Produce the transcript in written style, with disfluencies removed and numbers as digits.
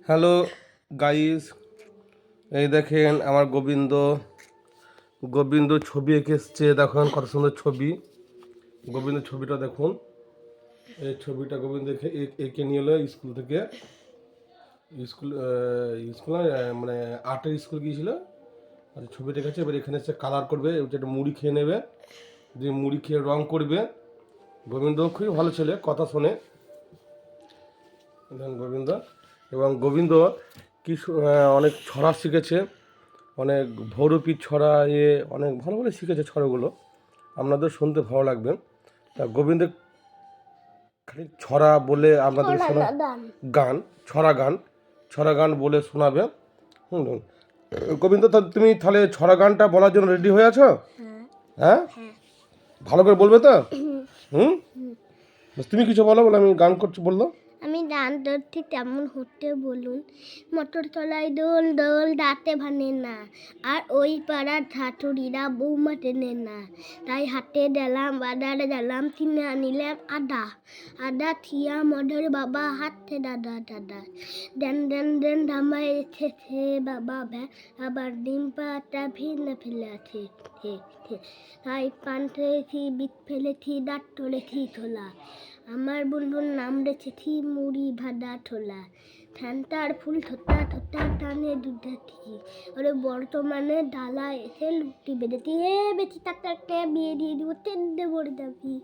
Hello guys, এই দেখেন আমার গোবিন্দ ছবি এঁকে এসছে। দেখুন কত সুন্দর ছবি। গোবিন্দ ছবিটা দেখুন, এই ছবিটা গোবিন্দ এঁকে নিয়ে এলো স্কুল থেকে। স্কুল স্কুল মানে আর্টের স্কুল গিয়েছিল। আর ছবিটা এঁকেছে, এবার এখানে এসে কালার করবে, একটা মুড়ি খেয়ে নেবে, দিয়ে মুড়ি খেয়ে রং করবে। গোবিন্দ খুবই ভালো ছেলে, কথা শোনে গোবিন্দ। এবং গোবিন্দ অনেক ছড়া শিখেছে, অনেক ভৌরপী ছড়া, অনেক ভালো ভালো শিখেছে ছড়াগুলো, আপনাদের শুনতে ভালো লাগবে। তা গোবিন্দ খালি ছড়া বলে আপনাদের গান, ছড়া গান বলে শোনাবে। গোবিন্দ, তুমি তাহলে ছড়া গানটা বলার জন্য রেডি হয়ে আছো? হ্যাঁ, ভালো করে বলবে তো? হুম, তুমি কিছু বলো, বলে আমি গান করছি বললো। আমি গান ধরছি তেমন হতে বলুন। মোটর তলায় দোল দোল দাঁতে ভানে না, আর ওই পাড়ার ঝাঁচুরিরা বৌমা টেনে না। তাই হাতে দিলাম বাজারে গেলাম, কিনে আনিলাম আদা থিয়া মধুর বাবা হাতে দাদা দেন দেন দেন ধামাই এসেছে বাবা ভ্যা, আবার ডিম পাতা ভিলে ফেলেছে। তাই পান খেয়েছি, বিট ফেলেছি, দাঁত তুলেছি ছোলা। আমার বন্ধুর নাম রেখেছি মুড়ি ভাদা ছোলা। ফ্যানটার ফুল থোতা থোতা টানে দুধে ঠিকি, ওরে বর্তমানে ডালা এসে লুটি বেঁধেছি। বেশি থাকতে বিয়ে দিয়ে দিব, তেল দেবো দাবি।